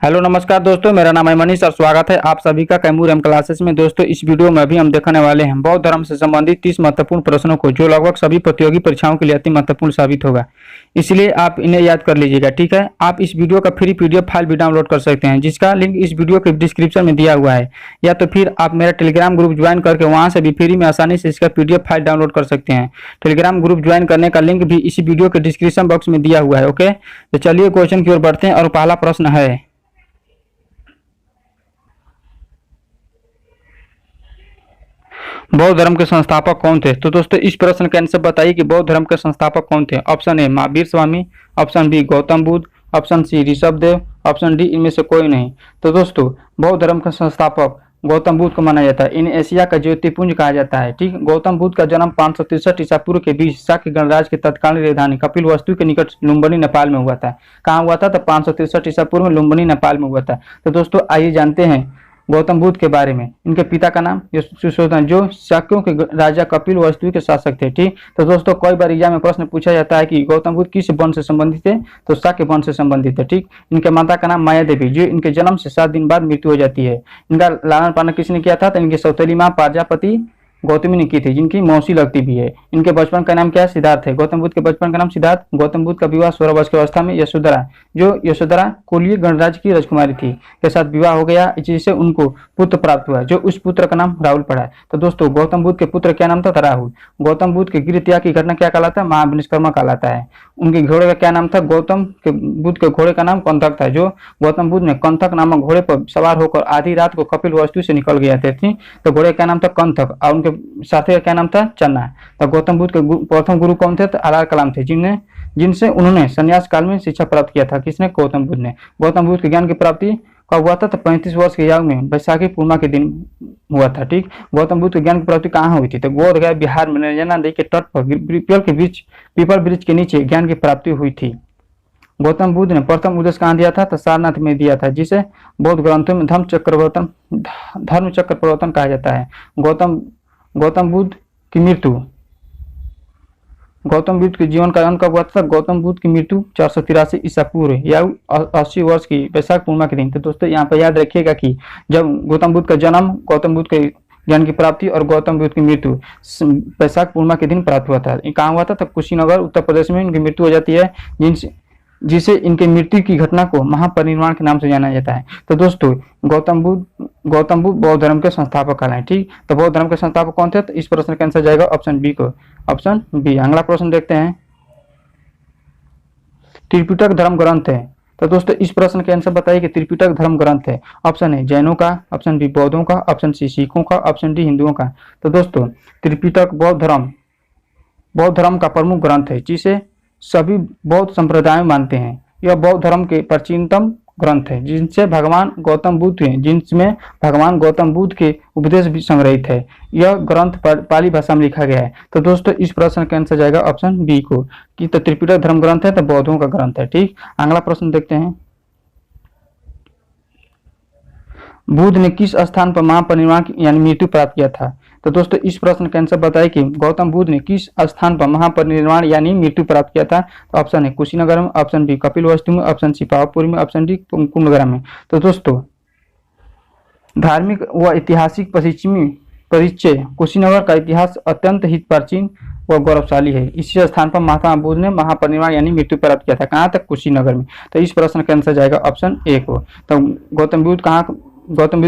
Hello नमस्कार दोस्तों, मेरा नाम है मनीष और स्वागत है आप सभी का कैमूर एम क्लासेस में। दोस्तों इस वीडियो में अभी हम देखने वाले हैं बौद्ध धर्म से संबंधित 30 महत्वपूर्ण प्रश्नों को, जो लगभग सभी प्रतियोगी परीक्षाओं के लिए अति महत्वपूर्ण साबित होगा। इसलिए आप इन्हें याद कर लीजिएगा, ठीक है। आप इस वीडियो का फ्री पीडीएफ फाइल भी डाउनलोड कर सकते हैं, जिसका लिंक इस वीडियो के डिस्क्रिप्शन में दिया हुआ है, या तो फिर आप मेरा टेलीग्राम ग्रुप ज्वाइन करके वहां से भी फ्री में आसानी से इसका पीडीएफ फाइल डाउनलोड कर सकते हैं। टेलीग्राम ग्रुप ज्वाइन करने का लिंक भी इसी वीडियो के डिस्क्रिप्शन बॉक्स में दिया हुआ है। ओके, तो चलिए क्वेश्चन की ओर बढ़ते हैं और पहला प्रश्न है, बौद्ध धर्म के संस्थापक कौन थे। तो दोस्तों इस प्रश्न का आंसर बताइए कि बौद्ध धर्म के संस्थापक कौन थे। Option A Mahavir Swami, option B Gautam Buddha, option C Rishabh Dev, option D इनमें से कोई नहीं। तो दोस्तों बौद्ध धर्म का संस्थापक गौतम बुद्ध को माना जाता है। इन एशिया का ज्योतिपुंज कहा जाता है, ठीक। गौतम बुद्ध का जन्म 563 ईसा पूर्व के बीच शाक्य गणराज्य के तत्कालीन राजधानी कपिलवस्तु के निकट लुम्बिनी नेपाल में हुआ था। कहाँ हुआ था? तो 563 ईसा पूर्व में लुम्बिनी नेपाल में हुआ था। तो दोस्तों आइए जानते हैं गौतम बुद्ध के बारे में। इनके पिता का नाम सुशोधन, जो शाक्यों के राजा कपिलवस्तु के शासक थे, ठीक। तो दोस्तों कई बार एग्जाम में प्रश्न पूछा जाता है कि गौतम बुद्ध किस वंश से संबंधित थे, तो शाक्य वंश से संबंधित है, ठीक। इनके माता का नाम माया देवी, जो इनके जन्म से 7 दिन बाद मृत्यु हो जाती है। इनका लालन पालन किसने किया था? तो इनकी सौतेली माँ प्रजापति गौतमी ने की थी, जिनकी मौसी लगती भी है। इनके बचपन का नाम क्या है? सिद्धार्थ है। गौतम बुद्ध के बचपन का नाम सिद्धार्थ। गौतम बुद्ध का विवाह 16 वर्ष की अवस्था में यशोधरा, जो यशोधरा कोलीय गणराज्य की राजकुमारी थी, के साथ विवाह हो गया, जिससे उनको पुत्र प्राप्त हुआ, जो उस पुत्र का नाम राहुल पड़ा। तो दोस्तों गौतम बुद्ध के पुत्र क्या नाम था? राहुल। गौतम बुद्ध के गृह त्याग की घटना क्या कहलाता है? महाविश्वकर्मा कहलाता है। उनके घोड़े का क्या नाम था? गौतम के बुद्ध के घोड़े का नाम कंथक था, जो गौतम बुद्ध ने कंथक नामक घोड़े पर सवार होकर आधी रात को कपिलवस्तु से निकल गए थे, ठीक। तो घोड़े का नाम था कंथक और उनके साथी का क्या नाम था? चन्ना। तो गौतम बुद्ध के प्रथम गुरु कौन थे? तो आलार कलाम थे, जिनसे उन्होंने संन्यास काल में शिक्षा प्राप्त किया था। किसने? गौतम बुद्ध ने। गौतम बुद्ध के ज्ञान की प्राप्ति कब हुआ था? तो 35 वर्ष की आयु में बैसाखी पूर्णिमा के दिन हुआ था, ठीक। गौतम बुद्ध के ज्ञान की प्राप्ति कहाँ हुई थी? तो बोध गया बिहार में नर्मदा नदी के तट पर पीपल वृक्ष के नीचे ज्ञान की प्राप्ति हुई थी। गौतम बुद्ध ने प्रथम उपदेश कहाँ दिया था? तो सारनाथ में दिया था, जिसे बौद्ध ग्रंथों में धर्म चक्र प्रवर्तन कहा जाता है। गौतम बुद्ध की मृत्यु, गौतम बुद्ध के जीवन का अंत कब हुआ था? गौतम बुद्ध की मृत्यु 483 ईसा पूर्व या 80 वर्ष की वैशाख पूर्णिमा के दिन। तो दोस्तों यहाँ पर याद रखिएगा कि जब गौतम बुद्ध का जन्म, गौतम बुद्ध के ज्ञान की प्राप्ति और गौतम बुद्ध की मृत्यु वैशाख पूर्णिमा के दिन प्राप्त हुआ था। कहाँ हुआ था? तो कुशीनगर उत्तर प्रदेश में इनकी मृत्यु हो जाती है, जिसे इनके मृत्यु की घटना को महापरिनिर्वाण के नाम से जाना जाता है। तो दोस्तों गौतम बुद्ध बौद्ध धर्म के संस्थापक कहलाए, ठीक। तो बौद्ध धर्म के संस्थापक कौन थे? तो इस प्रश्न का आंसर जाएगा ऑप्शन बी को, ऑप्शन बी। अगला प्रश्न देखते हैं, त्रिपिटक धर्म ग्रंथ है। तो दोस्तों इस प्रश्न के आंसर बताइए कि त्रिपिटक धर्म ग्रंथ है। ऑप्शन ए जैनों का, ऑप्शन बी बौद्धों का, ऑप्शन सी सिखों का, ऑप्शन डी हिंदुओं का। तो दोस्तों त्रिपिटक बौद्ध धर्म का प्रमुख ग्रंथ है, जिसे सभी बौद्ध संप्रदाय मानते हैं। यह बौद्ध धर्म के प्राचीनतम ग्रंथ है, जिनमें भगवान गौतम बुद्ध के उपदेश भी संग्रहित है। यह ग्रंथ पाली भाषा में लिखा गया है। तो दोस्तों इस प्रश्न का आंसर जाएगा ऑप्शन बी को, कि तो त्रिपिटक धर्म ग्रंथ है तो बौद्धों का ग्रंथ है, ठीक। अगला प्रश्न देखते हैं, बुद्ध ने किस स्थान पर महापरिनिर्वाण यानी मृत्यु प्राप्त किया था। तो दोस्तों इस प्रश्न का आंसर बताइए कि गौतम बुद्ध ने किस स्थान पर महापरिनिर्वाण यानी मृत्यु प्राप्त किया था। तो ऑप्शन है कुशीनगर में, ऑप्शन बी कपिलवस्तु में, ऑप्शन सी पावापुरी में, ऑप्शन डी कुंभग्राम में। तो दोस्तों धार्मिक व ऐतिहासिक परिचय कुशीनगर का इतिहास अत्यंत ही प्राचीन व गौरवशाली है। इसी स्थान पर महात्मा बुद्ध ने महापरिनिर्वाण यानी मृत्यु प्राप्त किया था। कहाँ तक? कुशीनगर में। तो इस प्रश्न का आंसर जाएगा ऑप्शन ए को। तो गौतम बुद्ध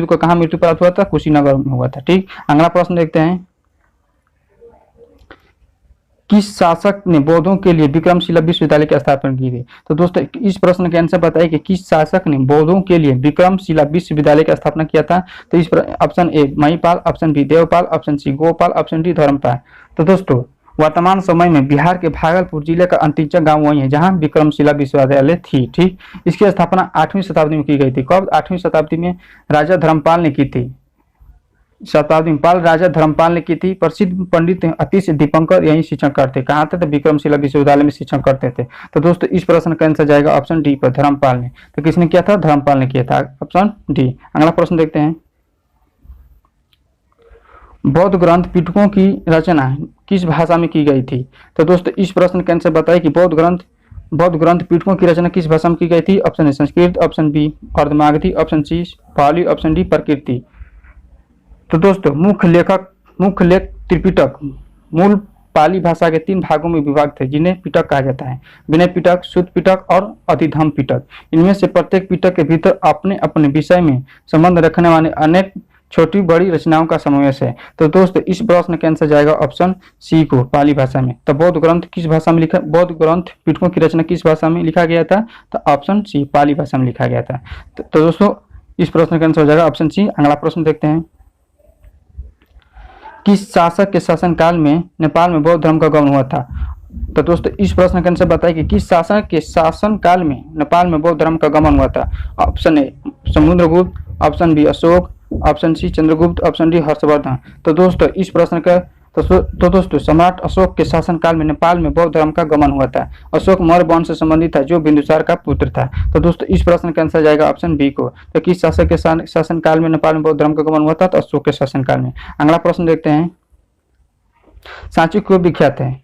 को कहाँ मृत्यु प्राप्त हुआ था? कुशीनगर में हुआ था, ठीक। अगला प्रश्न देखते हैं, किस शासक ने बौद्धों के लिए विक्रमशिला विश्वविद्यालय की स्थापना की थी। तो दोस्तों इस प्रश्न के आंसर बताइए कि किस शासक ने बौद्धों के लिए विक्रमशिला विश्वविद्यालय की स्थापना किया था। तो इस option A Mahipal, option B Devpal, option C Gopal, option D Dharmapal. तो दोस्तों वर्तमान समय में बिहार के भागलपुर जिले का अंतिचक गांव वही है जहां विक्रमशिला विश्वविद्यालय थी, ठीक। इसकी स्थापना 8वीं शताब्दी में की गई थी। कब? 8वीं शताब्दी में राजा धर्मपाल ने की थी। राजा धर्मपाल ने की थी। प्रसिद्ध पंडित अतिश दीपंकर यही शिक्षण करते। कहाँ थे? तो विक्रमशिला विश्वविद्यालय में शिक्षण करते थे। तो दोस्तों इस प्रश्न का आंसर जाएगा ऑप्शन डी पर, धर्मपाल ने। तो किसने किया था? धर्मपाल ने किया था, ऑप्शन डी। अगला प्रश्न देखते हैं, बौद्ध ग्रंथ पिटकों की रचना किस भाषा में की गई थी। तो दोस्तों इस प्रश्न के आंसर बताइए कि बौद्ध ग्रंथ बौद्ध ग्रंथ पिटकों की रचना किस भाषा में की गई थी? Option A Sanskrit, option B Ardhamagadhi, option C Pali, option D Prakriti. तो दोस्तों मुख्य लेख त्रिपिटक मूल पाली भाषा के 3 भागों में विभाजित है, जिन्हें पिटक कहा जाता है। विनय पिटक, शुद्ध पिटक और अधिधम्म पिटक। इनमें से प्रत्येक पिटक के भीतर अपने अपने विषय में संबंध रखने वाले अनेक छोटी बड़ी रचनाओं का समावेश है। तो दोस्तों इस प्रश्न का आंसर जाएगा ऑप्शन सी को, पाली भाषा में। तो बौद्ध ग्रंथ किस भाषा में लिखा, बौद्ध ग्रंथ पिटकों की रचना किस भाषा में लिखा गया था? तो ऑप्शन सी पाली भाषा में लिखा गया था। तो दोस्तों इस प्रश्न का आंसर हो जाएगा ऑप्शन सी। अगला प्रश्न देखते हैं, किस शासक के शासनकाल में नेपाल में बौद्ध धर्म का आगमन हुआ था? तो दोस्तों इस प्रश्न का आंसर बताइए कि किस शासक के शासनकाल में नेपाल में बौद्ध धर्म का आगमन हुआ था? Option A Samudragupta, option B Ashoka, option C Chandragupta, option D Harshavardhan. तो दोस्तों इस प्रश्न का तो दोस्तों सम्राट अशोक के शासनकाल में नेपाल में बौद्ध धर्म का आगमन हुआ था। अशोक मौर्य वंश से संबंधित था, जो बिंदुसार का पुत्र था। तो दोस्तों इस प्रश्न का आंसर जाएगा ऑप्शन बी को। तो किस शासक के शासनकाल में नेपाल में बौद्ध धर्म का आगमन हुआ था? तो अशोक के शासनकाल में। अगला प्रश्न देखते हैं, सांची क्यों विख्यात है?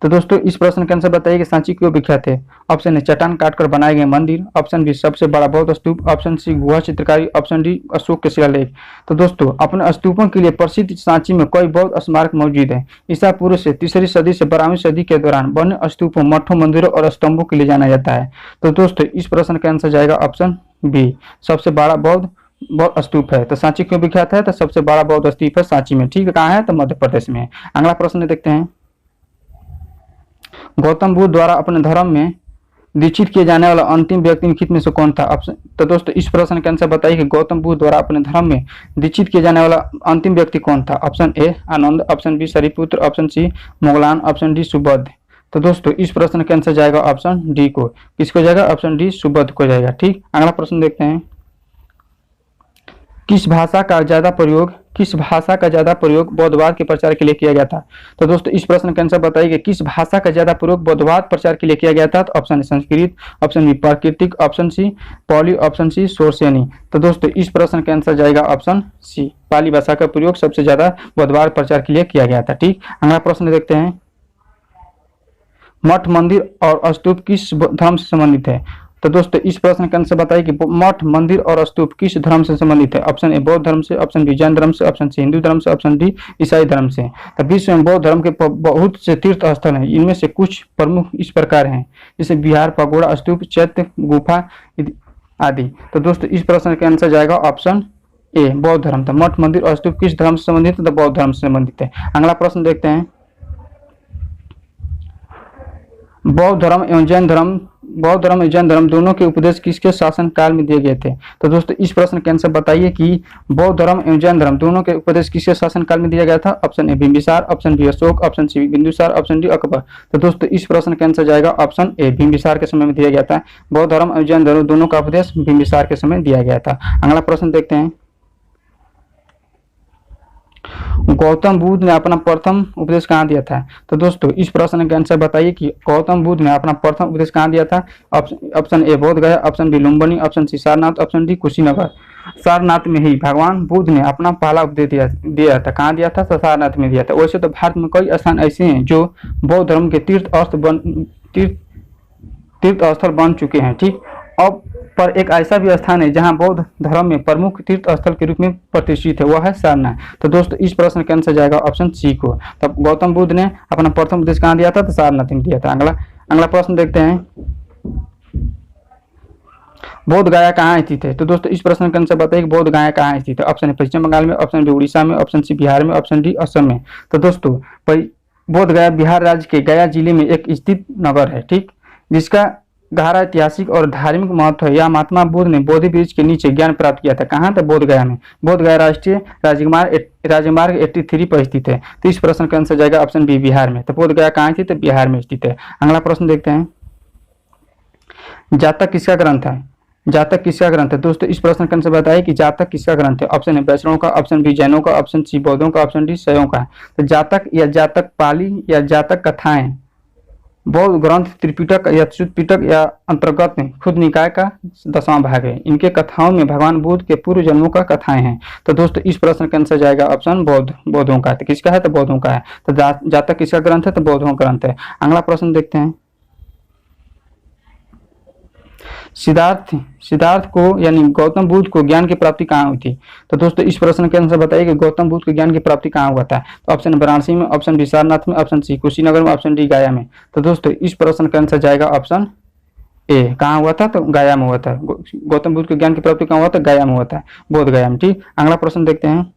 तो दोस्तों इस प्रश्न का आंसर बताइए कि सांची क्यों विख्यात है? ऑप्शन ए चट्टान काटकर बनाए गए मंदिर, ऑप्शन बी सबसे बड़ा बौद्ध स्तूप, ऑप्शन सी गुहा चित्रकारी, ऑप्शन डी अशोक के शिलालेख। तो दोस्तों अपने स्तूपों के लिए प्रसिद्ध सांची में कई बौद्ध स्मारक मौजूद है। ईसा पूर्व से 3री सदी से 12वीं सदी के दौरान बने स्तूपों, मठों, मंदिरों और स्तंभों के लिए जाना जाता है। तो दोस्तों इस प्रश्न का आंसर जाएगा ऑप्शन बी, सबसे बड़ा बौद्ध स्तूप है। तो सांची क्यों विख्यात है? तो सबसे बड़ा बौद्ध स्तूप है सांची में। ठीक है, कहाँ है? तो मध्य प्रदेश में है। अगला प्रश्न देखते हैं, गौतम बुद्ध द्वारा अपने धर्म में दीक्षित किए जाने वाला अंतिम व्यक्ति निम्नलिखित में से कौन था? ऑप्शन तो दोस्तों इस प्रश्न का आंसर बताइए कि गौतम बुद्ध द्वारा अपने धर्म में दीक्षित किए जाने वाला अंतिम व्यक्ति कौन था? Option A Anand, option B Shariputra, option C Mogalan, option D Subuddh. तो दोस्तों इस प्रश्न का आंसर जाएगा ऑप्शन डी को। किसको जाएगा? ऑप्शन डी सुबुद्ध को जाएगा। ठीक, अगला प्रश्न देखते हैं, किस भाषा का ज्यादा प्रयोग बौद्धवाद के प्रचार के लिए किया गया था? तो दोस्तों इस प्रश्न का आंसर बताइए कि किस भाषा का ज्यादा प्रयोग बौद्धवाद प्रचार के लिए किया गया था? तो option A Sanskrit, option B प्राकृतिक, option C Pali, option C Sauraseni. तो दोस्तों इस प्रश्न का आंसर जाएगा ऑप्शन सी, पाली भाषा का प्रयोग सबसे ज्यादा बौद्धवाद प्रचार के लिए किया गया था। ठीक, अगला प्रश्न देखते हैं, मठ, मंदिर और स्तूप किस धर्म से संबंधित है? तो दोस्तों इस प्रश्न का आंसर बताइए कि मठ, मंदिर और स्तूप किस धर्म से संबंधित है? ऑप्शन ए बौद्ध धर्म से, ऑप्शन बी जैन धर्म से, ऑप्शन सी हिंदू धर्म से, ऑप्शन डी ईसाई धर्म से। तो विश्व में बौद्ध धर्म के बहुत से तीर्थ स्थल हैं। इनमें से कुछ प्रमुख इस प्रकार हैं, जैसे बिहार, पगोड़ा, स्तूप, चैत्य, गुफा आदि। तो दोस्तों इस प्रश्न का आंसर जाएगा ऑप्शन ए बौद्ध धर्म। तो मठ, मंदिर और स्तूप किस धर्म से संबंधित है? तो बौद्ध धर्म से संबंधित है। अगला प्रश्न देखते हैं, बौद्ध धर्म एवं जैन धर्म दोनों के उपदेश किसके शासन काल में दिए गए थे? तो दोस्तों इस प्रश्न के आंसर बताइए कि बौद्ध धर्म एवं जैन धर्म दोनों के उपदेश किसके शासन काल में दिया गया था? Option A Bimbisara, option B Ashoka, option C Bindusara, option D Akbar. तो दोस्तों इस प्रश्न के आंसर जाएगा ऑप्शन ए बिंबिसार के समय में दिया गया था। बौद्ध धर्म एवं जैन धर्म दोनों का उपदेश बिंबिसार के समय दिया गया था। अगला प्रश्न देखते हैं, गौतम बुद्ध ने अपना प्रथम उपदेश कहाँ दिया था? तो दोस्तों इस प्रश्न का आंसर बताइए कि गौतम बुद्ध ने अपना प्रथम उपदेश कहाँ दिया था? Option A Bodh Gaya, option B Lumbini, option C Sarnath, option D Kushinagar. Sarnath में ही भगवान बुद्ध ने अपना पहला उपदेश दिया था। कहाँ दिया था? तो सारनाथ में दिया था। वैसे तो भारत में कई स्थान ऐसे हैं जो बौद्ध धर्म के तीर्थ स्थल बन चुके हैं। ठीक, अब पर एक ऐसा भी स्थान है जहां बौद्ध धर्म में प्रमुख तीर्थ स्थल के रूप में प्रतिष्ठित है, वह है सारनाथ। तो दोस्तों इस प्रश्न का आंसर जाएगा ऑप्शन सी को। तब गौतम बुद्ध ने अपना प्रथम उपदेश कहाँ दिया था? तो सारनाथ में दिया था। अगला प्रश्न देखते हैं, बोध गया कहाँ स्थित है? तो दोस्तों इस प्रश्न का आंसर बताइए कि बोध गया कहाँ स्थित है। ऑप्शन ए पश्चिम बंगाल में, ऑप्शन बी उड़ीसा में, ऑप्शन सी बिहार में, ऑप्शन डी असम में। तो दोस्तों बोध गया बिहार राज्य के गया जिले में एक स्थित नगर है। ठीक, जिसका गहरा ऐतिहासिक और धार्मिक महत्व है। यह महात्मा बुद्ध ने बोधि वृक्ष के नीचे ज्ञान प्राप्त किया था। कहाँ? तो बोध गया में। बोध गया राष्ट्रीय राजमार्ग 83 पर स्थित है। तो इस प्रश्न का आंसर जाएगा ऑप्शन बी बिहार में। तो बोध गया कहाँ स्थित है? बिहार में स्थित है। अगला प्रश्न देखते हैं, जातक किसका ग्रंथ है? जातक किसका ग्रंथ है? दोस्तों इस प्रश्न का आंसर बताइए कि जातक किसका ग्रंथ है। ऑप्शन है वैष्णव का, ऑप्शन बी जैनों का, ऑप्शन सी बौद्धों का, ऑप्शन डी शैवों का। तो जातक या जातक पाली या जातक कथाएं बौद्ध ग्रंथ त्रिपिटक या शुद्धपिटक या अंतर्गत में खुद निकाय का 10वां भाग है। इनके कथाओं में भगवान बुद्ध के पूर्व जन्मों का कथाएं हैं। तो दोस्तों इस प्रश्न का आंसर जाएगा ऑप्शन बौद्धों का। तो किसका है? तो बौद्धों का है। तो जातक किसका ग्रंथ है? तो बौद्धों का ग्रंथ है। अगला प्रश्न देखते हैं, सिद्धार्थ सिद्धार्थ को यानी गौतम बुद्ध को ज्ञान की प्राप्ति कहाँ हुई थी? तो दोस्तों इस प्रश्न के आंसर बताइए कि गौतम बुद्ध को ज्ञान की प्राप्ति कहाँ हुआ था? तो ऑप्शन वाराणसी में, ऑप्शन बी सारनाथ में, ऑप्शन सी कुशीनगर में, ऑप्शन डी गया में। तो दोस्तों इस प्रश्न का आंसर जाएगा ऑप्शन ए, कहाँ हुआ था? तो गया में हुआ था। गौतम बुद्ध को ज्ञान की प्राप्ति कहाँ हुआ था? गया में हुआ था, बोध गया में। ठीक, अगला प्रश्न देखते हैं।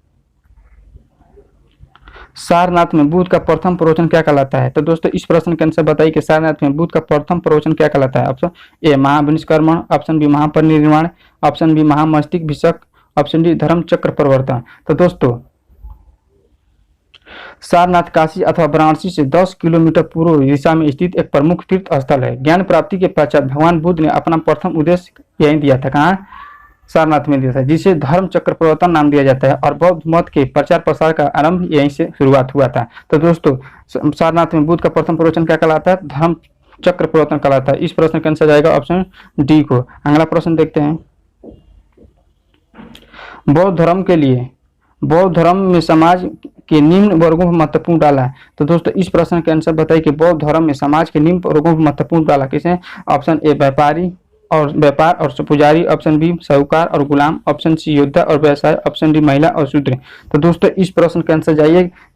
सारनाथ में बुद्ध का प्रथम प्रवचन क्या कहलाता है? तो दोस्तों इस प्रश्न के आंसर बताइए कि सारनाथ में बुद्ध का प्रथम प्रवचन क्या कहलाता है? ऑप्शन ए महाविनिष्कर्मण, ऑप्शन बी महापरिनिर्वाण, ऑप्शन बी महामस्तिष्क, ऑप्शन डी धर्म चक्र प्रवर्तन। तो दोस्तों सारनाथ काशी अथवा वाराणसी से 10 किलोमीटर पूर्व दिशा में स्थित एक प्रमुख तीर्थ स्थल है। ज्ञान प्राप्ति के पश्चात भगवान बुद्ध ने अपना प्रथम उद्देश्य यही दिया था। कहाँ? सारनाथ में दिया था, जिसे धर्म चक्र प्रवर्तन नाम दिया जाता है, और बौद्ध मत के प्रचार प्रसार का आरंभ यहीं से शुरुआत हुआ था। तो दोस्तों सारनाथ में बुद्ध का प्रथम प्रवचन क्या कहलाता है? धर्म चक्र प्रवर्तन कहलाता है। इस प्रश्न का आंसर जाएगा ऑप्शन डी को। अगला प्रश्न देखते हैं। बौद्ध धर्म के लिए बौद्ध धर्म में समाज के निम्न वर्गों पर महत्वपूर्ण डाला है। तो दोस्तों इस प्रश्न के आंसर बताइए कि बौद्ध धर्म में समाज के निम्न वर्गों पर महत्वपूर्ण डाला किसने? ऑप्शन ए व्यापार और पुजारी, ऑप्शन बी साहूकार और गुलाम, ऑप्शन सी योद्धा और व्यवसाय, ऑप्शन डी महिला और शूद्र। तो दोस्तों इस प्रश्न का आंसर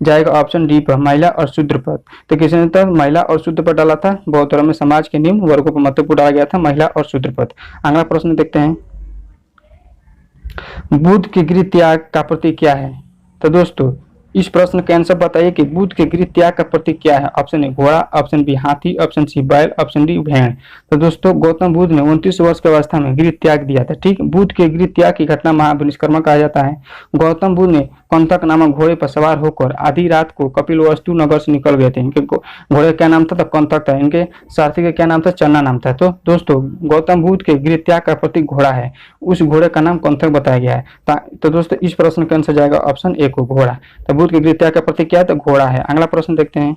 जाएगा ऑप्शन डी पर, महिला और शूद्र पर। तो किसने तो महिला और शूद्र पर डाला था? बौद्ध धर्म में समाज के निम्न वर्गों पर महत्वपूर्ण डाला गया था, महिला और शूद्र पर। अगला प्रश्न देखते हैं। बुद्ध के गृह त्याग का प्रतीक क्या है? तो दोस्तों इस प्रश्न का आंसर बताइए कि बुद्ध के गृह त्याग का प्रतीक क्या है? ऑप्शन ए घोड़ा, ऑप्शन बी हाथी, ऑप्शन सी बैल, ऑप्शन डी भेड़। तो दोस्तों गौतम बुद्ध ने 29 वर्ष की अवस्था में गृह त्याग दिया था। ठीक, बुद्ध के गृह त्याग की घटना महाविनिष्कर्मण कहा जाता है। गौतम बुद्ध ने कंतक नामक घोड़े पर सवार होकर आधी रात को कपिलवस्तु नगर से निकल गए थे। इनके घोड़े का क्या नाम था? तो कंतक था। इनके सारथी का क्या नाम था? चन्ना नाम था। तो दोस्तों गौतम बुद्ध के गृह त्याग का प्रतीक घोड़ा है, उस घोड़े का नाम कंतक बताया गया है। तो दोस्तों इस प्रश्न का आंसर जाएगा ऑप्शन ए को, घोड़ा। तो बुद्ध के गृह त्याग का प्रतीक क्या है? तो घोड़ा है। अगला प्रश्न देखते हैं।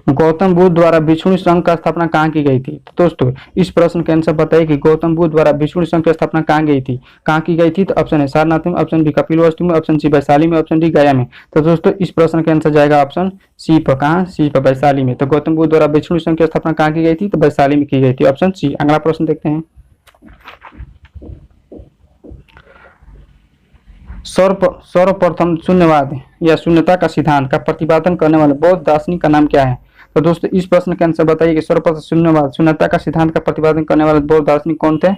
गौतम बुद्ध द्वारा भिक्षुणी संघ का स्थापना कहाँ की गई थी? तो दोस्तों इस प्रश्न के आंसर बताइए कि गौतम बुद्ध द्वारा भिक्षुणी संघ की स्थापना कहाँ की गई थी? तो ऑप्शन है सारनाथ में, ऑप्शन बी कपिलवस्तु में, ऑप्शन सी वैशाली में, ऑप्शन डी गया में। तो दोस्तों इस प्रश्न के आंसर जाएगा ऑप्शन सी पर। कहाँ? सी पर, वैशाली में। तो गौतम बुद्ध द्वारा भिक्षुणी संघ की स्थापना कहाँ की गई थी? तो वैशाली में की गई थी, ऑप्शन सी। अगला प्रश्न देखते हैं। सर्वप्रथम शून्यवाद या शून्यता का सिद्धांत का प्रतिपादन करने वाले बौद्ध दार्शनिक का नाम क्या है? तो दोस्तों इस प्रश्न के आंसर बताइए कि सर्वप्रथम शून्यता का सिद्धांत का प्रतिपादन करने वाले बौद्ध दार्शनिक कौन थे?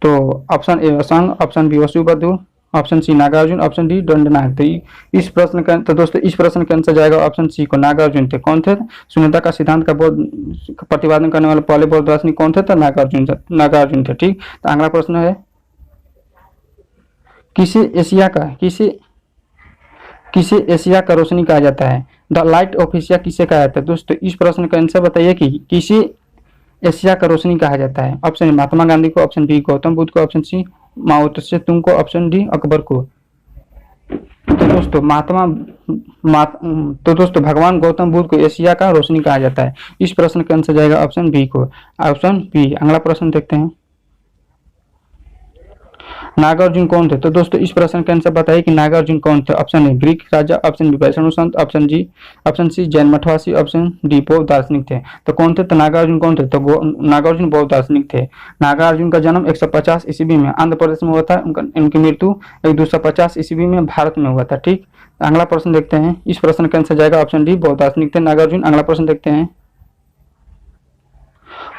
तो option A Asanga, option B Vasubandhu, option C Nagarjuna, option D दंडनायक। तो इस प्रश्न का तो दोस्तों इस प्रश्न के आंसर जाएगा ऑप्शन सी को, नागार्जुन थे। कौन थे? शून्यता का सिद्धांत का प्रतिपादन करने वाले पहले बौद्ध दार्शनिक कौन थे? तो नागार्जुन थे। ठीक, तो अगला प्रश्न है। किसे एशिया का रोशनी कहा जाता है? द लाइट ऑफ एशिया किसे कहा जाता है? दोस्तों इस प्रश्न का आंसर बताइए कि किसे एशिया का रोशनी कहा जाता है? ऑप्शन महात्मा गांधी को, ऑप्शन बी गौतम बुद्ध को, ऑप्शन सी माओ त्से तुंग को, ऑप्शन डी अकबर को। तो दोस्तों भगवान गौतम बुद्ध को एशिया का रोशनी कहा जाता है। इस प्रश्न का आंसर जाएगा ऑप्शन बी को, ऑप्शन बी। अगला प्रश्न देखते हैं। नागार्जुन कौन थे? तो दोस्तों इस प्रश्न का आंसर बताइए कि नागार्जुन कौन थे? ऑप्शन ए ग्रीक राजा, ऑप्शन बी वैष्णव संत, ऑप्शन सी जैन मठवासी, ऑप्शन डी बौद्ध दार्शनिक थे। तो कौन थे? तो नागार्जुन कौन थे? तो नागार्जुन बौद्ध दार्शनिक थे। नागार्जुन का जन्म 150 ईस्वी में आंध्र प्रदेश में हुआ था। उनकी मृत्यु 250 ईस्वी में भारत में हुआ था। ठीक, अगला प्रश्न देखते हैं। इस प्रश्न का आंसर जाएगा ऑप्शन डी बौद्ध दार्शनिक थे नागार्जुन। अगला प्रश्न देखते हैं।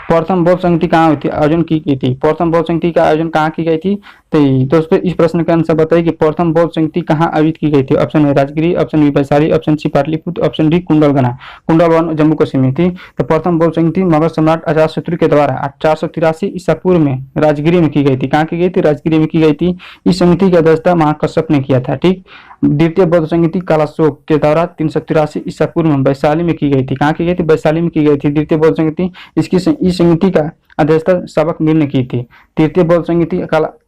प्रथम बौद्ध संगति कहाँ हुई थी? आयोजन की गई थी। प्रथम बौद्ध संगति का आयोजन कहाँ की गई थी? तो दोस्तों इस प्रश्न का आंसर बताइए कि प्रथम बौद्ध संगति कहाँ आयोजित की गई थी? Option A Rajagiri, option B Vaishali, option C Pataliputra, option D Kundalvan Jammu Kashmir में थी। तो प्रथम बौद्ध संगति मगध सम्राट अजातशत्रु के द्वारा 483 ईसा पूर्व में राजगिरी में की गई थी। कहाँ की गई थी? राजगिरी में की गई थी। इस समिति की अध्यक्षता महाकश्यप ने किया था। ठीक, द्वितीय बौद्ध संगति कालाशोक के द्वारा 383 ईसा पूर्व में वैशाली में की गई थी। कहाँ की गई थी? वैशाली में की गई थी द्वितीय बौद्ध संगति। इस समिति का अध्यक्षता सबक मीर ने की थी। तृतीय बौद्ध संगति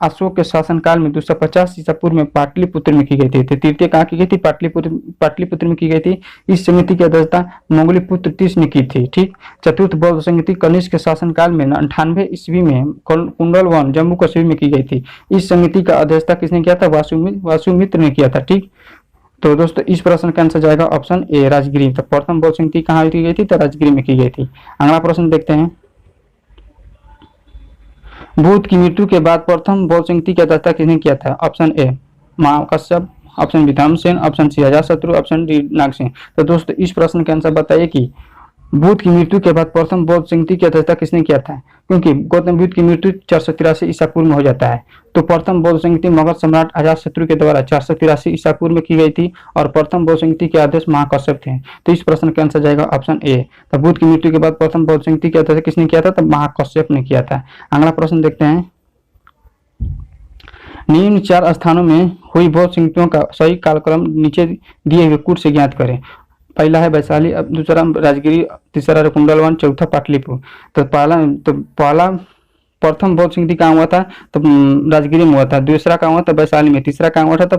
अशोक के शासनकाल में 250 ईसा पूर्व में पाटलिपुत्र में की गई थी। तृतीय कहाँ की गई थी? पाटलिपुत्र में की गई थी। इस समिति की अध्यक्षता मंगलीपुत्र तीस ने की थी। ठीक, चतुर्थ बौद्ध संगति कनिष्क के शासनकाल में 98 ईस्वी में कुंडलवन जम्मू कश्मीर में की गई थी। इस समिति का अध्यक्षता किसने किया था? वासुमित्र ने किया था। ठीक, तो दोस्तों इस प्रश्न का आंसर जाएगा ऑप्शन ए राजगिरी। तो प्रथम बौद्ध संगति कहाँ की गई थी? तो राजगिरी में की गई थी। अगला प्रश्न देखते हैं। बुध की मृत्यु के बाद प्रथम बौद्ध संगीति की अध्यक्षता किसने किया था? Option A Mahakashyap, option B Dharmasen, option C Ajatashatru, option D Nagasen. तो दोस्तों इस प्रश्न के आंसर बताइए कि बुद्ध की मृत्यु के बाद प्रथम बौद्ध संगीति की अध्यक्षता किसने किया था? क्योंकि गौतम बुद्ध की मृत्यु 483 ईसा पूर्व में हो जाता है, तो प्रथम बौद्ध संगीति मगध सम्राट अजातशत्रु के द्वारा 483 ईसा पूर्व में की गई थी और प्रथम बौद्ध संगीति के अध्यक्ष महाकश्यप थे। तो इस प्रश्न का आंसर जाएगा ऑप्शन ए। तो बुद्ध की मृत्यु के बाद प्रथम बौद्ध संगीति की अध्यक्षता किसने किया था? तो महाकश्यप ने किया था। अगला प्रश्न देखते हैं, निम्न 4 स्थानों में हुई बौद्ध संगीतियों का सही कालक्रम नीचे दिए हुए कूट से ज्ञात करें। पहला है वैशाली, दूसरा राजगिरी, तीसरा कुंडलवन, चौथा पाटलिपुत्र। तो पहला प्रथम बौद्ध संगीति कहाँ हुआ था? तो राजगिरी में हुआ था। दूसरा कहाँ हुआ था? वैशाली में। तीसरा कहाँ हुआ था? तो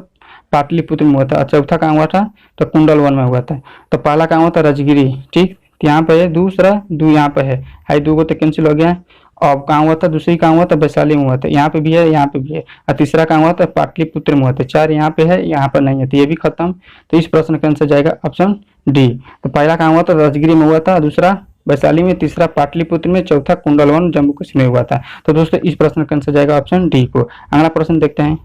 पाटलिपुत्र में हुआ था। चौथा कहाँ हुआ था? तो कुंडलवन में हुआ था। तो पहला कहाँ हुआ था? राजगिरी। ठीक, यहाँ पे है, दूसरा दो यहाँ पे है, दो को तो कैंसिल हो गया। और कहाँ हुआ था? दूसरी कहाँ हुआ था? वैशाली में हुआ था। यहाँ पे भी है, यहाँ पे भी है। और तीसरा कहाँ हुआ था? पाटलिपुत्र में हुआ था। 4 यहाँ पे है, यहाँ पर नहीं है, तो ये भी खत्म। तो इस प्रश्न का आंसर जाएगा ऑप्शन डी। तो पहला कहाँ हुआ था? राजगिरी में हुआ था, दूसरा वैशाली में, तीसरा पाटलिपुत्र में, चौथा कुंडलवन जम्मू कश्मीर में हुआ था। तो दोस्तों इस प्रश्न का आंसर जाएगा ऑप्शन डी को। अगला प्रश्न देखते हैं,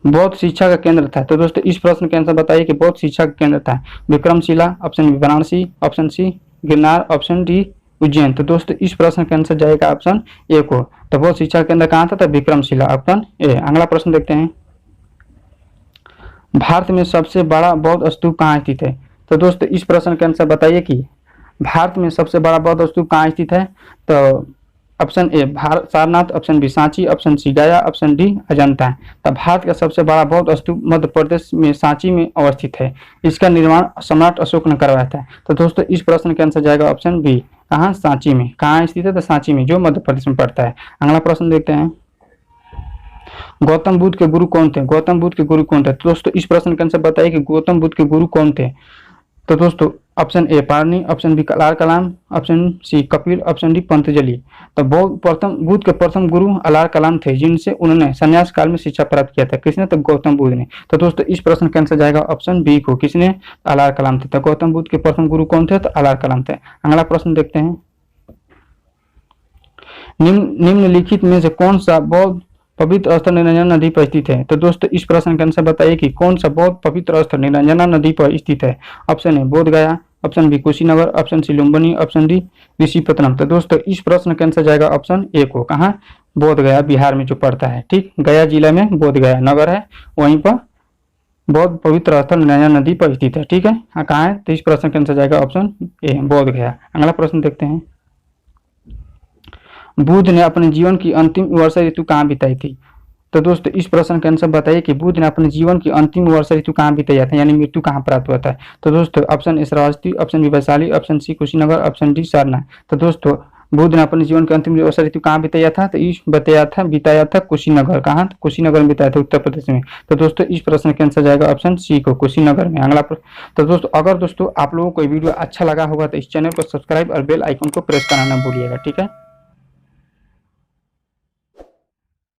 बौद्ध शिक्षा का केंद्र था। तो दोस्तों इस प्रश्न के आंसर बताइए कि बौद्ध शिक्षा का केंद्र था Vikramshila, option B Varanasi, option C Girnar, option D Ujjain. तो दोस्तों इस प्रश्न का आंसर जाएगा ऑप्शन ए को। तो बौद्ध शिक्षा के केंद्र कहाँ था? तो विक्रमशिला, ऑप्शन ए। अगला प्रश्न देखते हैं, भारत में सबसे बड़ा बौद्ध स्तूप कहाँ स्थित है? तो दोस्तों इस प्रश्न का आंसर बताइए कि भारत में सबसे बड़ा बौद्ध स्तूप कहाँ स्थित है? तो option A Bharat Sarnath, option B Sanchi, option C Gaya, option D Ajanta. तो भारत का सबसे बड़ा बौद्ध स्तूप मध्य प्रदेश में सांची में अवस्थित है। इसका निर्माण सम्राट अशोक ने करवाया था। तो दोस्तों इस प्रश्न का आंसर जाएगा ऑप्शन बी, कहाँ? सांची में। कहाँ स्थित है? तो सांची में, जो मध्य प्रदेश में पड़ता है। अगला प्रश्न देखते हैं, गौतम बुद्ध के गुरु कौन थे? गौतम बुद्ध के गुरु कौन थे? तो दोस्तों इस प्रश्न का आंसर बताइए कि गौतम बुद्ध के गुरु कौन थे? तो दोस्तों option A Panini, option B Alara Kalama, option C Kapil, option D Patanjali. तो बुद्ध के प्रथम गुरु अलार कलाम थे, जिनसे उन्होंने संन्यास काल में शिक्षा प्राप्त किया था। किसने? तो गौतम बुद्ध ने। तो दोस्तों इस प्रश्न का आंसर जाएगा ऑप्शन बी को। किसने? अलार कलाम थे। तो गौतम बुद्ध के प्रथम गुरु कौन थे? तो अलार कलाम थे। अगला प्रश्न देखते हैं, निम्नलिखित में से कौन सा बौद्ध पवित्र स्थल निरंजना नदी पर स्थित है? तो दोस्तों इस प्रश्न का आंसर बताइए कि कौन सा बौद्ध पवित्र स्थल निरंजना नदी पर स्थित है? Option A Bodh Gaya, option B Kushinagar, option C Lumbini, option D Rishipattanam. तो दोस्तों इस प्रश्न का आंसर जाएगा ऑप्शन ए को। कहाँ? बोध गया, बिहार में जो पड़ता है। ठीक, गया जिला में बोध गया नगर है, वहीं पर बौद्ध पवित्र स्थल निरंजना नदी पर स्थित है। ठीक है, हाँ कहाँ है? तो इस प्रश्न का आंसर जाएगा ऑप्शन ए बोध गया। अगला प्रश्न देखते हैं, बुद्ध ने अपने जीवन की अंतिम वर्षा ऋतु कहाँ बिताई थी? तो दोस्तों इस प्रश्न का आंसर बताइए कि बुद्ध ने अपने जीवन की अंतिम वर्षा ऋतु कहाँ बिताया था, यानी मृत्यु कहाँ प्राप्त हुआ था? तो दोस्तों option A Shravasti, option B Vaishali, option C Kushinagar, option D Sarnath. तो दोस्तों बुद्ध ने अपने जीवन की अंतिम वर्षा ऋतु कहाँ बिताया था? तो इस बिताया था कुशीनगर। कहाँ? तो कुशीनगर में बिताया था, उत्तर प्रदेश में। तो दोस्तों इस प्रश्न का आंसर जाएगा ऑप्शन सी को, कुशीनगर में। अगला तो दोस्तों अगर दोस्तों आप लोगों को वीडियो अच्छा लगा होगा तो इस चैनल को सब्सक्राइब और बेल आइकन को प्रेस करना ना भूलिएगा। ठीक है।